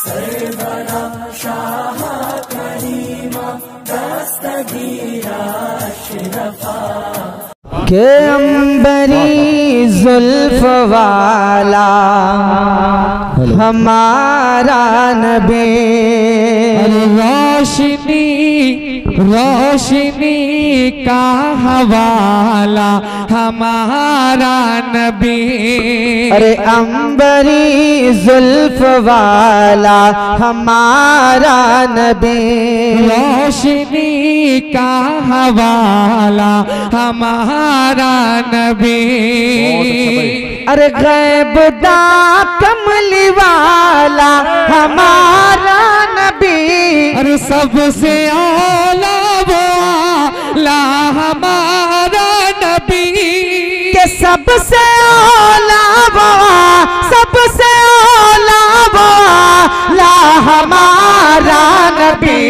सरवरा शाह करीमा दस्तगीरा अशरफा के अंबरी जुल्फ वाला हमारा नबी, रोशनी रोशनी का हवाला हमारा नबी। अरे अंबरी जुल्फ वाला हमारा नबी, रोशनी का हवाला हमारा नबी। अरे गैब दा कमली वाला हमारा नबी, अरे सबसे आला वो आला हमारा नबी, के सबसे आला वो सबसे आला वो आला हमारा नबी।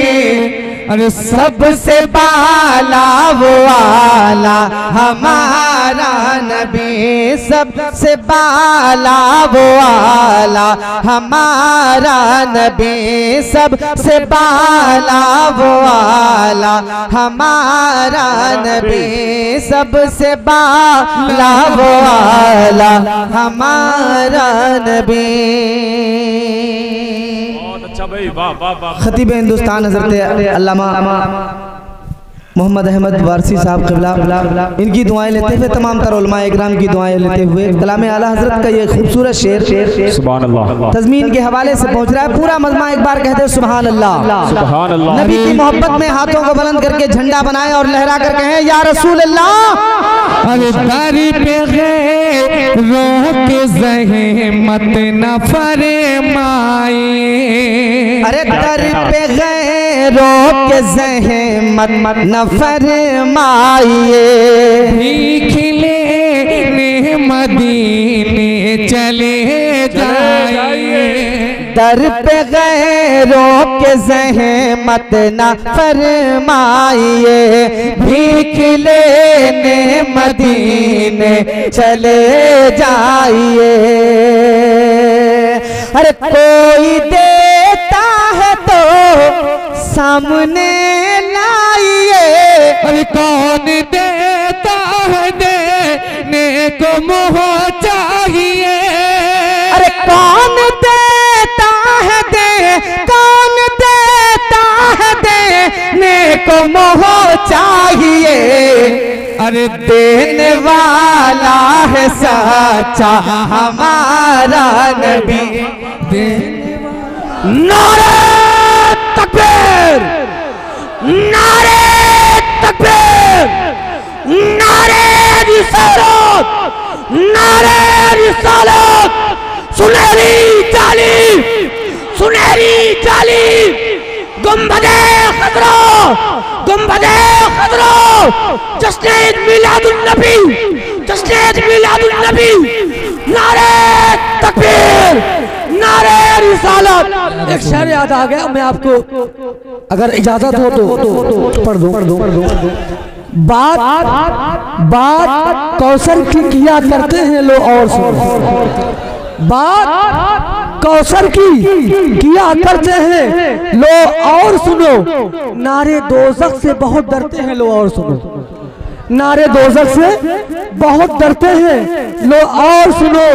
अरे सबसे बाला वो आला हमारा नबी, सबसे बाला वो आला हमारा नबी, सबसे बाला वो आला हमारा नबी, सबसे बाला वो आला हमारा नबी। खतीब हिंदुस्तान हज़रत अल्लामा मोहम्मद अहमद वारसी साहब क़िबला, इनकी दुआएं लेते हुए तमाम तर उलमा इकराम की दुआएं लेते हुए कलाम आला हज़रत का ये खूबसूरत शेर सुभान अल्लाह तज़मीन के हवाले से पहुँच रहा है। पूरा मजमा एक बार कहते सुभान अल्लाह, सुभान अल्लाह। नबी की मोहब्बत में हाथों को बुलंद करके झंडा बनाए और लहरा कर कहें या रसूल अल्लाह। अरे दारी पे गए रोह के ज़हमत न फरमाए, अरे दर पे गए रोह के ज़हमत न फरमाइए, भीख लेने मदीने चले जाइए। दर पे गए रोह के ज़हमत न फरमाइए, भीख लेने मदीने चले जाइए। अरे कोई देता है तो सामने लाइए, अरे कौन देता है देने को मोह चाहिए। अरे कौन देता है दे, कौन देता है देने को मोह चाहिए। अरे देने वाला है सच्चा हमारा नबी, नारे तकबीर, नारे तकबीर, नारे रिसालत, नारे रिसालत। सुनहरी तालीम, सुनहरी तालीम, गुंबदे खतरा, गुंबदे खतरा, जश्न मिलादुन नबी, जश्न मिलादुन नबी। नारे तकबीर, नारे रिसालत। एक शेर याद आ गया, मैं आपको अगर इजाजत हो तो पढ़ दो। बात कौसर की किया करते हैं लो और सुनो, बात कौसर की किया करते हैं लो और सुनो, नारे दोज़ख से बहुत डरते हैं लो और सुनो, नारे दोज़ख से बहुत डरते हैं लो और सुनो।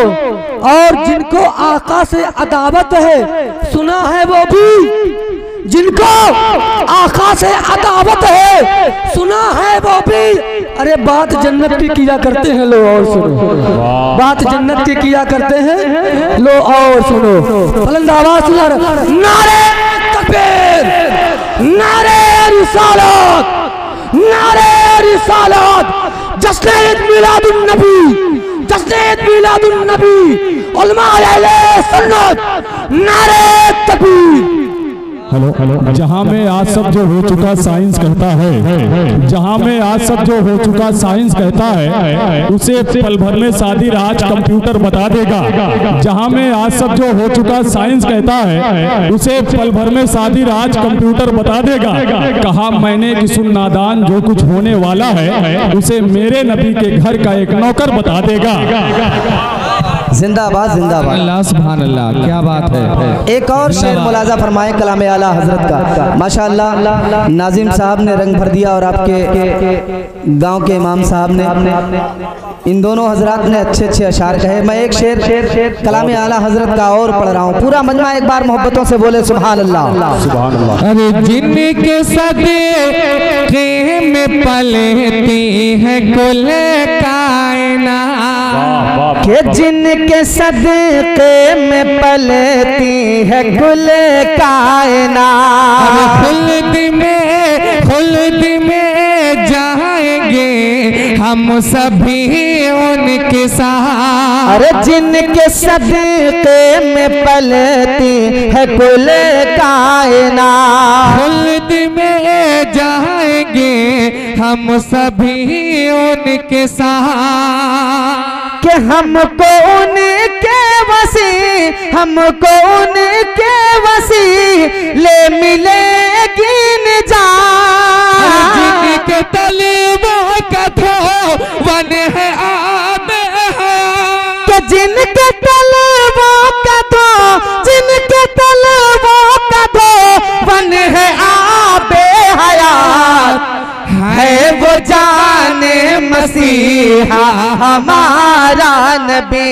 और जिनको आका से अदावत है सुना है वो भी, जिनको आका से अदावत है सुना है वो भी। अरे बात जन्नत की किया करते हैं लो और सुनो, बात जन्नत की किया करते हैं लो और सुनो। बुलंद आवाज सुना, नारे तकबीर, नारे रिसालत, नारे रिसालत, जश्न मिलादुन नबी, जश्न मिलादुन नबी, उलमा अहले सुन्नत, नारे तकबीर। जहाँ में आज सब जो हो चुका साइंस कहता है, जहाँ में आज सब जो हो चुका साइंस कहता है, उसे पल भर में शादी राज कंप्यूटर बता देगा। जहाँ में आज सब जो हो चुका साइंस कहता है, उसे पल भर में शादी राज कंप्यूटर बता देगा। कहा मैंने कि सुन नादान, जो कुछ होने वाला है उसे मेरे नबी के घर का एक नौकर बता देगा। जिंदाबाद जिंदाबाद। अल्लाह सुभान अल्लाह, क्या बात है। एक और शेर मुलाजा फरमाए कलाम आला हजरत का। माशाअल्लाह नाजिम साहब ने रंग भर दिया और आपके गांव के इमाम साहब ने, इन दोनों हजरात ने अच्छे अच्छे अशार कहे। मैं एक शेर कलाम आला हजरत का और पढ़ रहा हूँ, पूरा मजमा एक बार मोहब्बतों से बोले सुभान अल्लाह सुभान अल्लाह। अरे जिनके सदके में पलती है कुल कायनात, के जिनके सदके में पलती है कुल कायनात, खुल्द में जाएंगे हम सभी उनके साथ। अरे जिनके सदके में पलती है कुल कायनात, खुल्द में जाएंगे हम सभी उनके साथ। कि हमको उनके हमको उनके ले मिलेगी निजात। जिनके तलवों का धोवन है आब हयात, कि जिनके तलवों का धोवन है आब हयात, है वो जाने मसीहा हमारा नबी,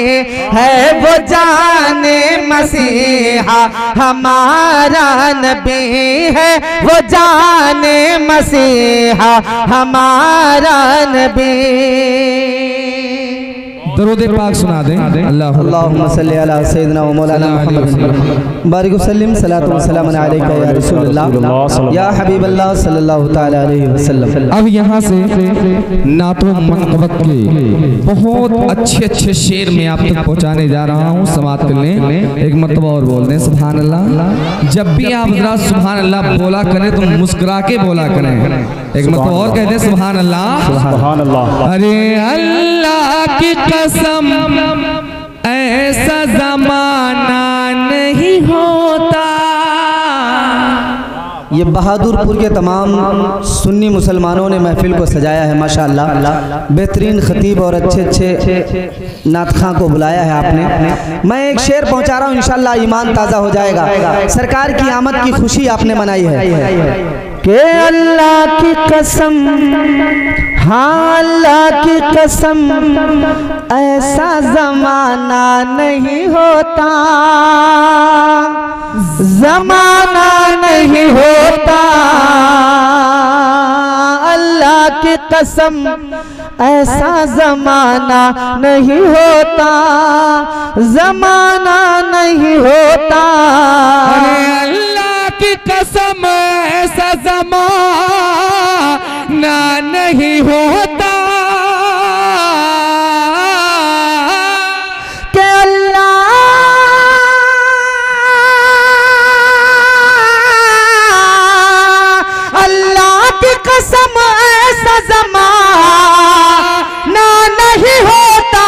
है वो जाने मसीहा हमारा नबी, है वो जाने मसीहा हमारा नबी। दरूद पाक सुना दें। अल्लाहुम्मा सल्ली अला सय्यिदिना व मौलाना मुहम्मद बारिक वसल्लम सलातु व सलाम अलैका या रसूलल्लाह या हबीबल्लाह सल्लल्लाहु तआला अलैहि वसल्लम। अब यहाँ से नातो मनक़बत के बहुत अच्छे अच्छे शेर में आप तक पहुँचाने जा रहा हूँ, समात कर लें। एक मरतबा और बोल दें सुभान अल्लाह। जब भी आप जरा सुभान अल्लाह बोला करें तो मुस्कुरा के बोला करें। एक मरतबा और कह दें सुभान अल्लाह सुभान अल्लाह। अरे अल्लाह की कसम ऐसा जमाना नहीं होता। ये बहादुरपुर के तमाम सुन्नी मुसलमानों ने महफिल को सजाया है माशाअल्लाह। बेहतरीन खतीब और अच्छे अच्छे नातखां को बुलाया है आपने। मैं एक शेर पहुंचा रहा हूँ, इंशाअल्लाह ईमान ताज़ा हो जाएगा। सरकार की आमद की खुशी आपने मनाई है कि अल्लाह की कसम, हाँ अल्लाह की कसम ऐसा जमाना नहीं होता, जमाना नहीं होता। अल्लाह की कसम ऐसा जमाना नहीं होता, जमाना नहीं होता। अरे अल्लाह की कसम ऐसा जमाना नहीं होता कि अल्लाह की कसम ऐसा जमाना नहीं होता।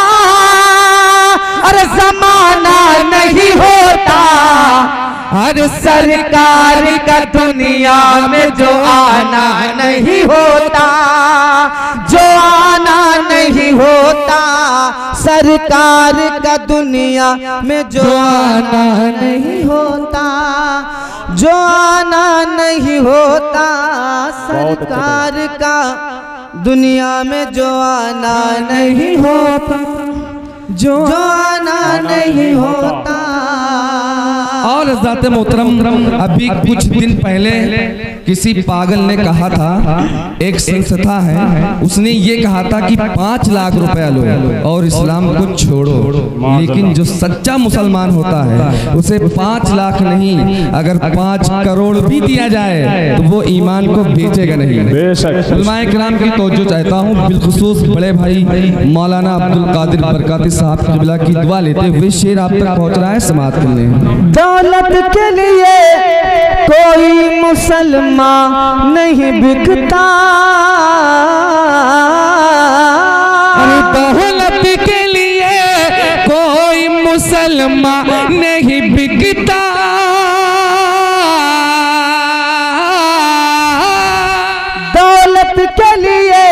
अरे जमाना नहीं होता। हर सरकार का दुनिया में जो आना नहीं होता, जो आना नहीं होता। सरकार का दुनिया में जो आना नहीं होता, जो आना नहीं होता। सरकार का दुनिया में जो आना नहीं होता, जो आना नहीं होता। और ज़ाते मोहतरम अभी कुछ दिन पहले किसी पागल ने कहा था, एक संस्था है उसने ये कहा था कि 5 लाख रुपया लो और इस्लाम को छोड़ो। लेकिन जो सच्चा मुसलमान होता है उसे 5 लाख नहीं, अगर 5 करोड़ भी दिया जाए तो वो ईमान को बेचेगा नहीं। उलमाए किराम की तवज्जो चाहता हूँ, बिलखुसूस बड़े भाई मौलाना अब्दुल कादिर बरकाती साहब क़िबला की दुआ लेते हुए शेर आप तक पहुँच रहा है, समाअत करने। दौलत के लिए कोई मुसलमान नहीं बिकता, दौलत के लिए कोई मुसलमान नहीं बिकता। दौलत के लिए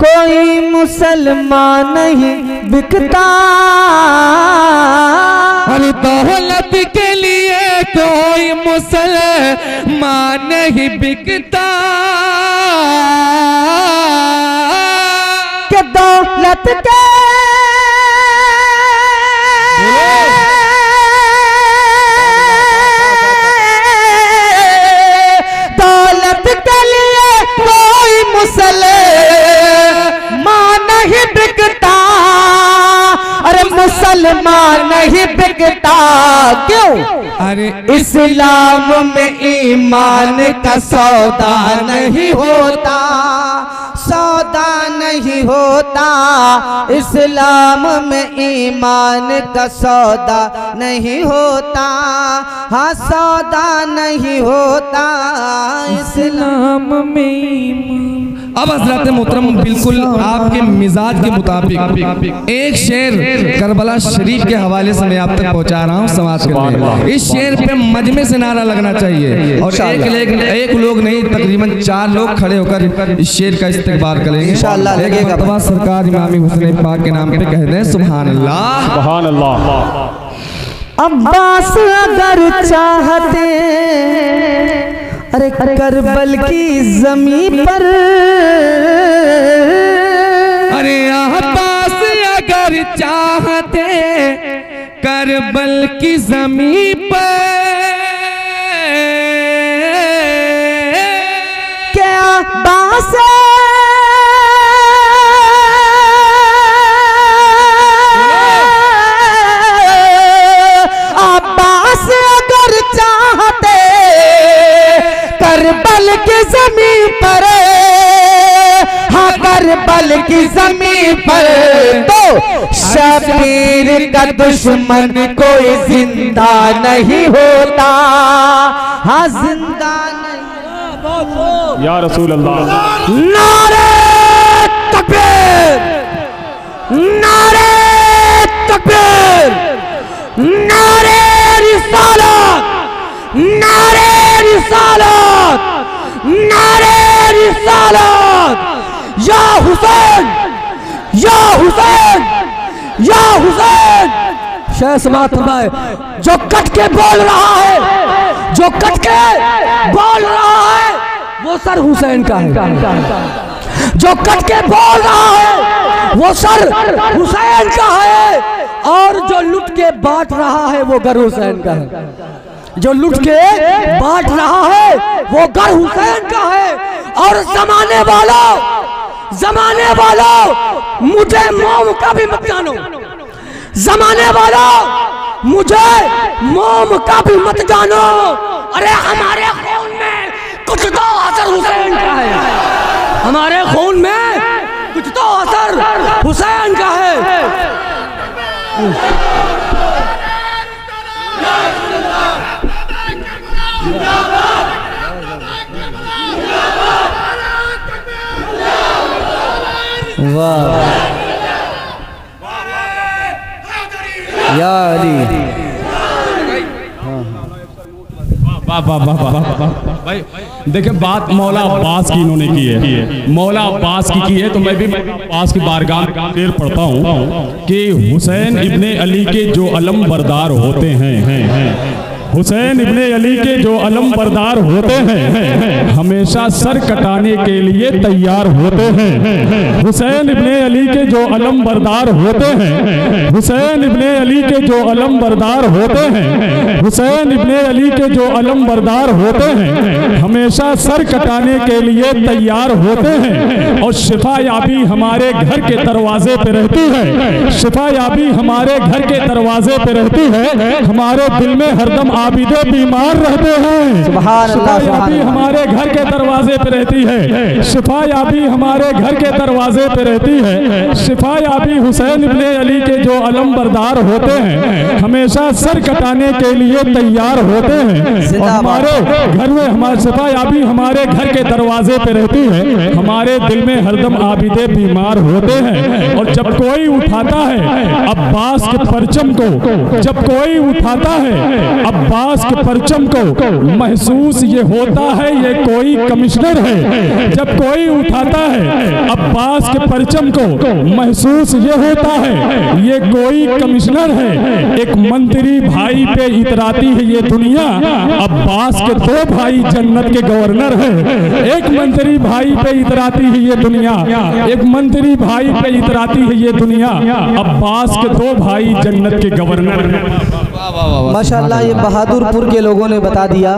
कोई मुसलमान नहीं बिकता, अरे दौलत के लिए कोई मुसलमान नहीं बिकता, कि दौलत के मुसलमान नहीं बिकता, अरे मुसलमान नहीं बिकता। क्यों? अरे इस्लाम में ईमान का सौदा नहीं होता, सौदा नहीं होता। इस्लाम में ईमान का सौदा नहीं होता, हाँ सौदा नहीं होता इस्लाम में। अब हज़रत मोहतरम बिल्कुल आपके मिजाज के मुताबिक एक शेर करबला शरीफ के हवाले से मैं आप तक पहुंचा रहा हूं समाज के लिए। इस शेर पे मजमे से नारा लगना चाहिए और एक लोग नहीं तकरीबन 4 लोग खड़े होकर इस शेर का इस्तेमाल करेंगे इंशाअल्लाह। एक मर्तबा सरकार इमाम हुसैन पाक के नाम पे कह दें सुभान अल्लाह, सुभान अल्लाह। अब्बास अगर चाहते, अरे करबल की ज़मीन पर, अरे अब्बास अगर चाहते करबल की ज़मीन पर, क्या अब्बास अगर चाहते करबल की ज़मीन पर, हाँ करबल की ज़मीन पर, तो शबीर का दुश्मन कोई जिंदा नहीं होता, हाँ जिंदा नहीं। या रसूल अल्लाह। नारे तकबीर, नारे तकबीर, नारे रिसालत, नारे रिसालत, नारे रिसालत। या हुसैन, या हुसैन, या हुसैन। शेख समात फरमाए, जो कट के बोल रहा है, जो कट के बोल रहा है वो सर हुसैन का है, जो कट के बोल रहा है वो सर हुसैन का है, और जो लुट के बांट रहा है वो गर हुसैन का है, जो लुट के बांट रहा है वो गर हुसैन का है। और जमाने वालों मुझे मोम का भी मत जानो, जमाने वालों मुझे मोम का भी मत जानो, अरे हमारे खून में कुछ तो असर हुसैन का है, हमारे खून में कुछ तो असर हुसैन का है। वाह या अली, भाई देखिए बात मौला अब्बास की इन्होंने की है, मौला अब्बास की है, तो मैं भी अब्बास की बारगाह में शेर पढ़ता हूँ कि हुसैन इब्ने अली के जो अलम बरदार होते हैं, हुसैन इब्ने अली के जो अलम बरदार होते हैं हमेशा सर कटाने के लिए तैयार होते हैं। हुसैन इब्ने अली के जो अलम बरदार होते हैं, हुसैन इब्ने अली के जो अलम बरदार होते हैं, हुसैन इब्ने अली के जो अलम बरदार होते हैं हमेशा सर कटाने के लिए तैयार होते हैं। और शिफा याबी हमारे घर के दरवाजे पे रहती है, शिफा याबी हमारे घर के दरवाजे पे रहती है, हमारे दिल में हरदम आबिदे बीमार रहते हैं। शिफा याबी हमारे घर के दरवाजे पे रहती है, शिफा याबी हमारे घर के दरवाजे पे रहती है। शिफा याबी हुसैन इब्ने अली के जो अलम बरदार होते हैं हमेशा सर कटाने के लिए तैयार होते हैं। और हमारे घर में हमारे शिफा याबी हमारे घर के दरवाजे पे रहती है, हमारे दिल में हरदम आबिदे बीमार होते हैं। और जब कोई उठाता है अब्बास के परचम को, जब कोई उठाता है अब्बास के परचम को महसूस ये होता है ये कोई कमिश्नर है। जब कोई उठाता है अब्बास के परचम को महसूस ये होता है ये कोई कमिश्नर है। एक मंत्री भाई पे इतराती है ये दुनिया, अब्बास के दो भाई जन्नत के गवर्नर है। एक मंत्री भाई पे इतराती है ये दुनिया, एक मंत्री भाई पे इतराती है ये दुनिया, अब्बास के दो भाई जन्नत के गवर्नर है। माशाअल्लाह ये बहादुरपुर के लोगों ने बता दिया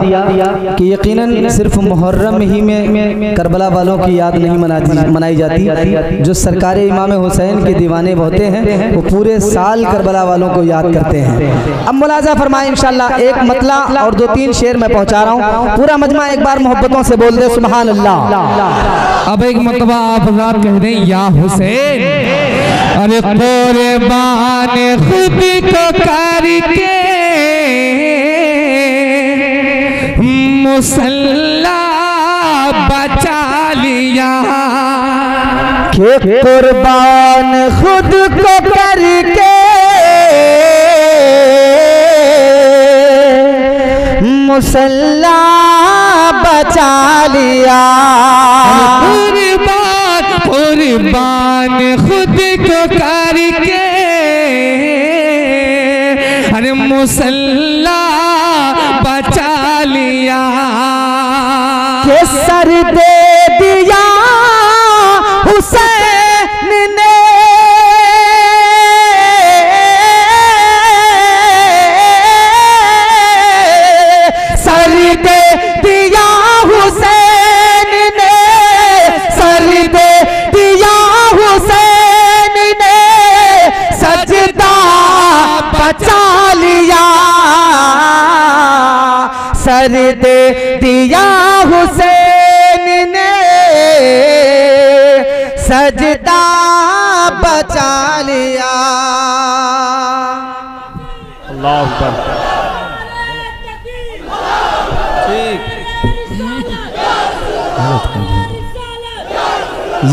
कि यकीनन सिर्फ मुहर्रम ही में करबला वालों की याद नहीं मनाई जाती। जो सरकार इमाम हुसैन के दीवाने होते हैं वो पूरे साल करबला वालों को याद करते हैं। अब मुलाजा फरमाए इंशाअल्लाह, एक मतला और 2-3 शेर मैं पहुंचा रहा हूँ, पूरा मजमा एक बार मोहब्बतों से बोल दे सुभान अल्लाह। अब एक मतबा आप हज़रात कह दें या हुसैन, अरे कुर्बान खुद को करके मुसल्ला बचा लिया, के कुर्बान खुद को करके मुसल्ला बचा लिया। कुर्बान खुद को करके अरे मुसल्ला बचा लिया, के सर दे दिया हुसैन ने सर दे दिया हुसैन ने, सर दे दिया हुसैन ने, सजदा बचा लिया, सर दे दिया हुसैन ने, सजदा बचा लिया। अल्लाह अकबर।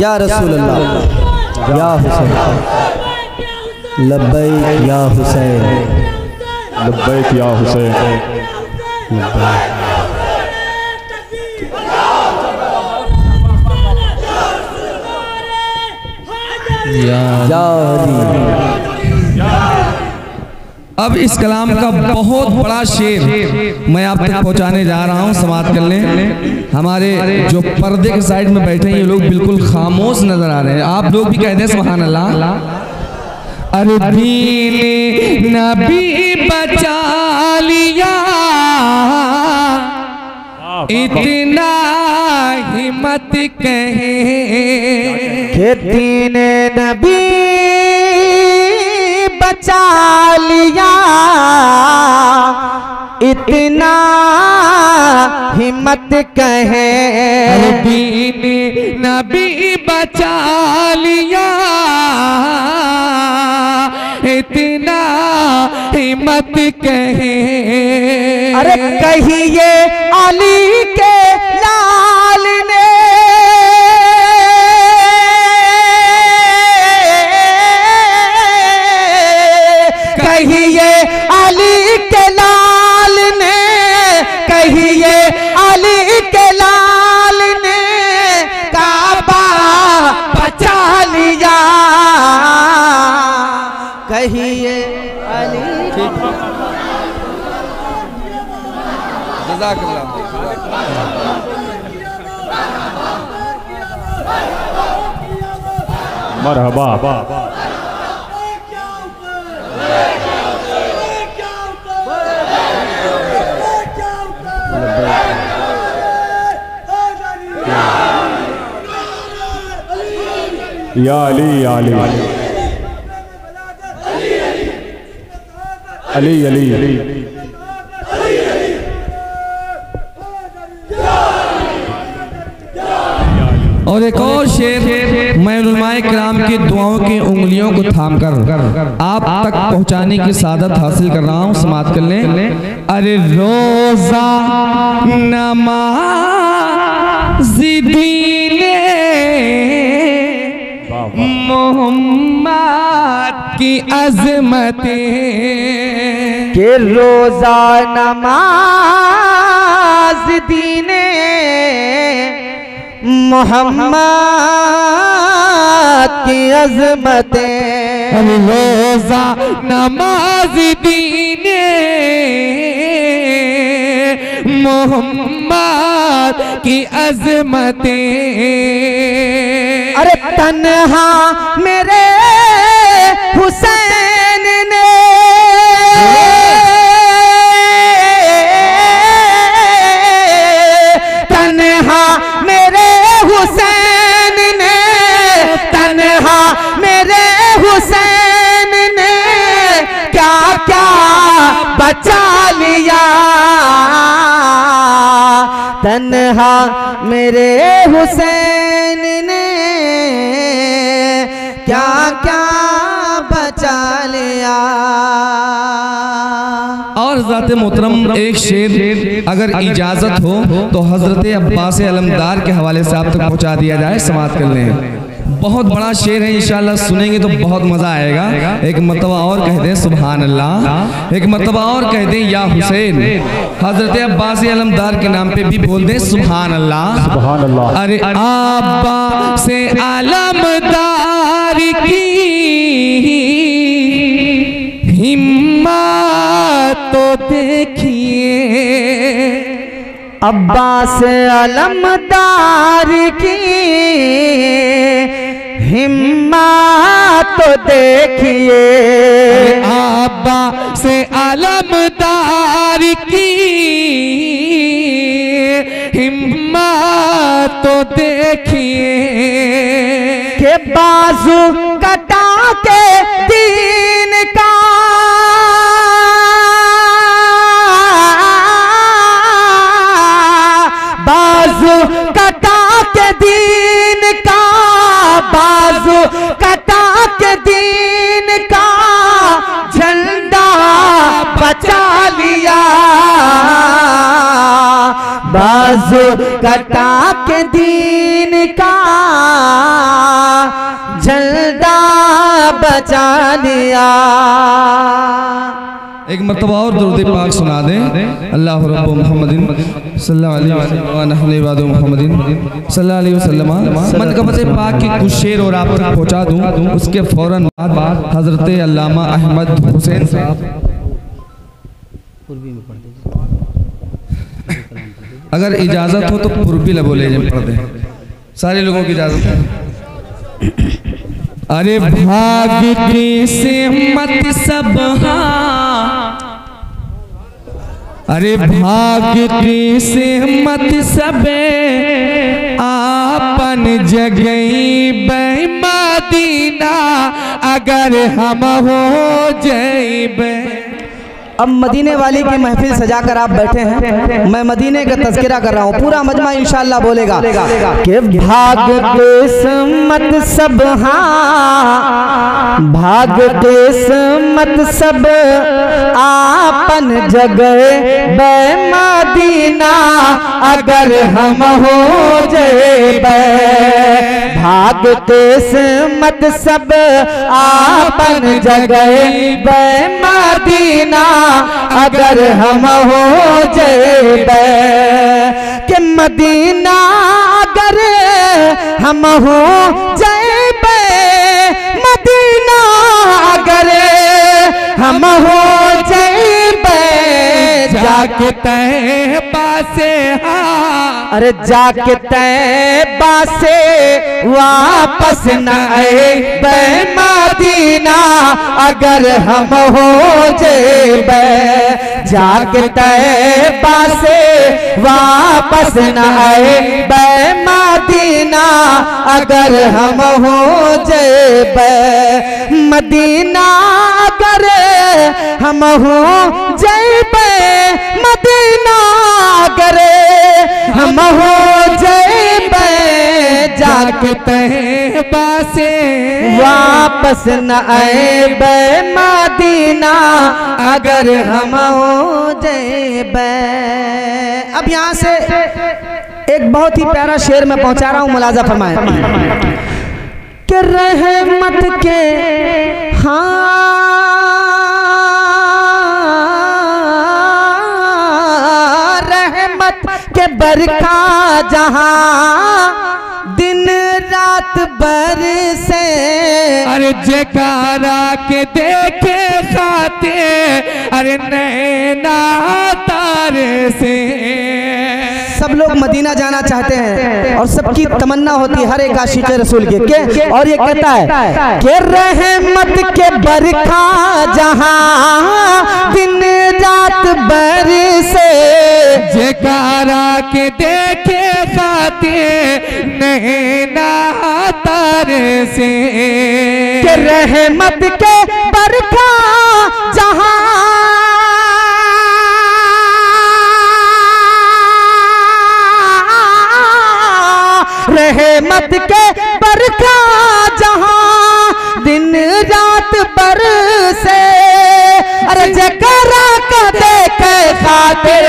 या रसूल अल्लाह या हुसैन, लब्बैक या हुसैन, लब्बैक या हुसैन। अब इस कलाम का बहुत बड़ा शेर मैं आप तक पहुंचाने जा रहा हूं, समाप्त कर लें। हमारे जो पर्दे के साइड में बैठे हैं ये लोग बिल्कुल खामोश नजर आ रहे हैं, आप लोग भी कह दें सुभान अल्लाह। अरे दीन नबी बचा लिया, इतना हिम्मत कहे के दीन नबी बचा लिया, इतना हिम्मत कहे। दीन नबी बचा लिया, इतना हिम्मत कहे। अरे कहिए अली के लाल ने, कहिए अली के लाल ने, कहिए अली के लाल ने, काबा बचा लिया, कहिए अली। मरहबा। या अली या अली अली अली अली। और एक और शेर मैं उलमाए किराम की दुआओं की उंगलियों को थामकर आप तक पहुंचाने की सादत हासिल कर रहा हूं, समाप्त कर लें। अरे रोजा नमाज़ दीने मोहम्मद की अज़मतें, कि रोजा नमाज दीने मोहम्मद की अजमतें, रोजा नमाज दीने मोहम्मद की अजमतें। अरे तन्हा मेरे हुसैन ने तन्हा मेरे हुसैन ने तन्हा मेरे हुसैन ने क्या क्या बचा लिया। तन्हा मेरे हुसैन ने क्या क्या बचा लिया। और ज़ाते मोहतरम एक शेर अगर इजाज़त हो तो हज़रत अब्बास अलमदार के हवाले से आप तक पहुँचा दिया जाए, समाप्त कर लें। बहुत बड़ा शेर है, इंशाल्लाह सुनेंगे तो बहुत मज़ा आएगा। एक मरतबा और कह दें सुभान अल्लाह, एक मरतबा और कह दें या हुसैन। हज़रत अब्बास अलमदार के नाम पे भी बोल दें सुभान अल्लाह। सुभान अल्लाह। अरे अब्बास अलमदार की हिम्मत तो देखिए, अब्बास अलमदार की हिम्मत तो देखिए। अब्बास अलमदार की हिम्मत तो देखिए, के बाजू कटा के दीन का बाजू कटा के दीन का बाजू कटा के दीन का झंडा बचा लिया। बाजू कटा के दीन का झंडा बचा लिया। एक मरतबा और दुरूद पाक सुना दें। अल्लाह रब्बु मुहम्मदिन सल्लल्लाहु अलैहि वसल्लम। मनक़बत पाक की कुछ शेर और आप तक पहुँचा दूँ, उसके फौरन बाद हज़रत अल्लामा अहमद हुसैन साहब अगर इजाज़त हो तो पूर्वी लबोले पढ़ दें, सारे लोगों की इजाज़त है। अरे भाग की सिमत सब, अरे भाग की सिमत सब आपन जगई बेमदीना अगर हम हो जइबे। अब मदीने वाली की महफिल सजाकर आप बैठे हैं, मैं मदीने का तज़किरा कर रहा हूँ, पूरा मजमा इंशाअल्लाह बोलेगा कि भाग किस्मत सब, हाँ भाग किस्मत सब आपन जगह बेमदीना अगर हम हो जइबे। भाग किस्मत सब आपन जगह बेमदीना अगर हम हो जइबे। कि मदीना अगर हम हो जइबे, मदीना अगर हम हो जइबे। जाके तैबा से, अरे जाके तैबा से वापस न आए मदीना अगर हम हो जइबे। जाके तैबा से वापस न आए मदीना अगर हम हो जइबे। मदीना अगर हम हो जइबे, मदीना अगर हम हो जइबे। जाके तैबा से वापस न आए मदीना अगर हम हो जइबे। अब यहाँ से एक बहुत ही प्यारा शेर मैं पहुंचा रहा हूँ, मुलाजा फरमाएं कि रहमत के हाँ रहमत के बरखा जहां दिन रात बरसे। अरे जयकारा के देखे खाते अरे नैना तारे से। सब लोग मदीना जाना चाहते हैं और सबकी तमन्ना होती है हर एक आशिक़ रसूल के और ये कहता है कि रहमत के बरखा जहां दिन रात बरसे। जयकारा के देखे खाते नैना तारे से। कि रहमत के बरखा जहां रहमत के बरखा जहां दिन रात बरसे। अरे जयकारा का देखे खातिर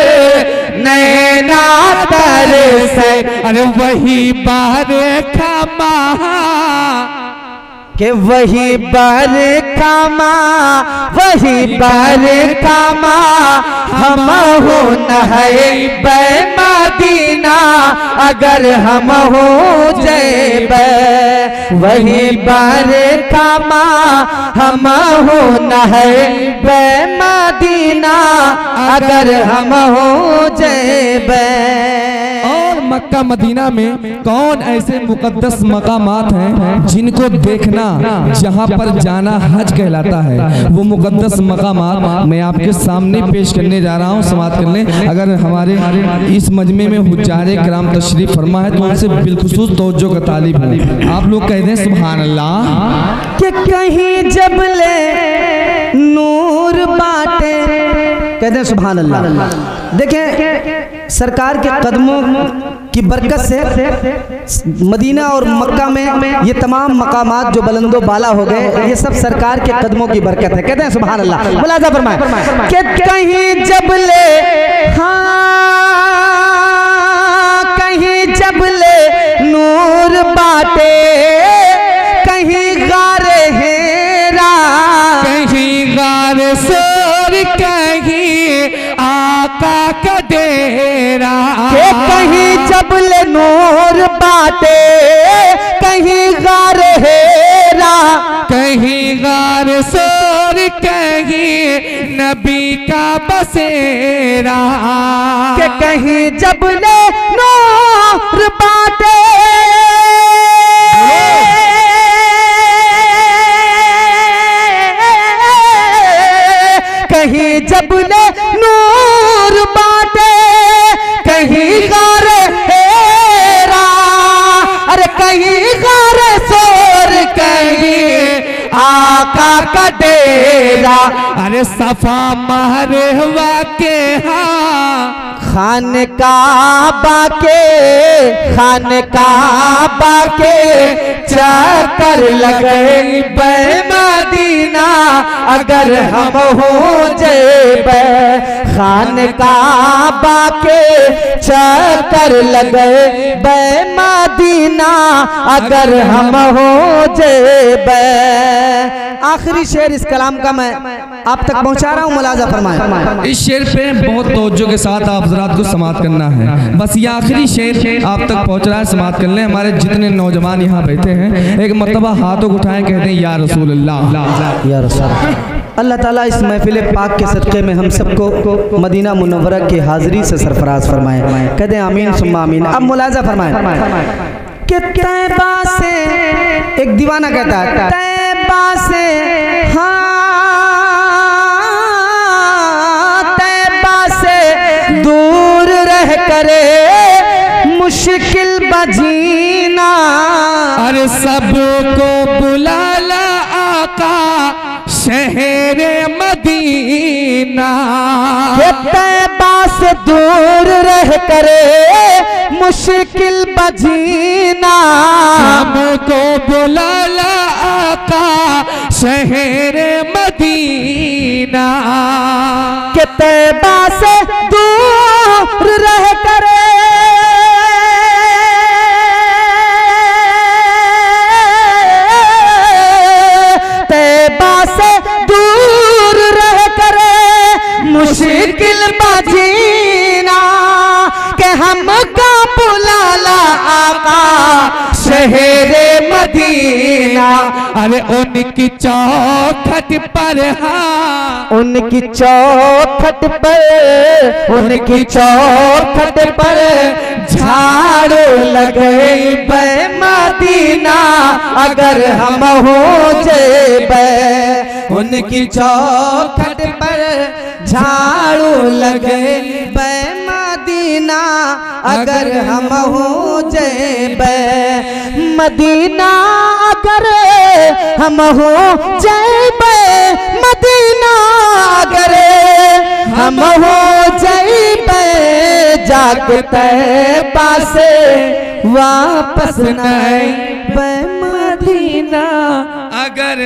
नैना तरसे। अरे वही बरखा के वही बरखा वही बरखा हम हो नहाए मदीना अगर हम हो जैब। वही बरखा हम हो नहाए मदीना अगर हम हो जैब। और मक्का मदीना में कौन ऐसे मुकद्दस मकामात हैं जिनको देखना जहां पर जाना हज कहलाता है। वो मुकद्दस मकामात मैं आपके सामने पेश करने जा रहा हूं, समाप्त करने। अगर हमारे इस मजमे में हुज्जारे किराम तशरीफ फरमा है तो उनसे बिलखुसूस तवज्जो का तालिब है। आप लोग कहते हैं सुभान अल्लाह। कि कहीं जब ले नूर बाटे कहते हैं सुभान अल्लाह। देखें सरकार के कदमों की बरकत से मदीना और मक्का में ये तमाम मकामात जो बुलंदो बाला हो गए ये सब सरकार के कदमों की बरकत है। कहते हैं सुभान अल्लाह। मुलाजा फरमाए कि कहीं जब ले कहीं जब ले नूर बाटे कहीं गारे हेरा कहीं गार सोर कहीं आका का डेरा। कहीं जबल नूर बाटे कहीं गार हेरा कहीं गार सोर कहीं नबी का बसेरा। के कहीं जबल नूर बाटे कहीं जबल नूर बाटे कहीं गार हेरा। अरे कहीं गार सोर कहीं आका का डेरा। अरे सफा महरवा के खान काबा के चक्कर लगे मदीना अगर हम हो जैब। खान काबा के चक्कर लगे मदीना अगर हम हो जैब। आखिरी शेर इस कलाम का मैं आप तक पहुंचा रहा हूं, मुलाजा फरमाएं। इस शेर पे बहुत तवज्जो के साथ आप हज़रात को समाप्त करना है। बस ये आखिरी शेर आप तक पहुंच रहा है, समाप्त कर लें। हमारे जितने नौजवान यहाँ बैठे हैं एक मर्तबा हाथों को उठाएं, कहते हैं या रसूल अल्लाह या रसूल। अल्लाह ताला इस महफिल पाक के सदक़े में हम सबको मदीना मुनव्वरा की हाज़िरी से सरफराज फरमाए। कहते हैं आमीन सुम्मा आमीन। अब मुलाजा फरमाएं कि तैबा से एक दीवाना कहता है तैबा से तैबा से दूर रह करे मुश्किल बजीना। अरे सबको बुला ला आका शहरे मदीना। तैबा से दूर रह करे मुश्किल बजीना। हमको बुला ला आका शहरे मदीना। के तैबा से दूर रह करे तैबा से दूर रह करे मुश्किल बजीना। हमका बुलाला आका शहरे मदीना। अरे उनकी चौखट पर, हाँ उनकी चौखट पर, उनकी चौखट पर झाड़ू लगे बे मदीना अगर हम हो जेबे। उनकी चौखट पर झाड़ू लगे बे मदीना अगर हम हो जेबे। मदीना अगर हम हो जेबे, मदीना अगर हम हो जेबे, जागते पासे वापस नहीं बे मदीना अगर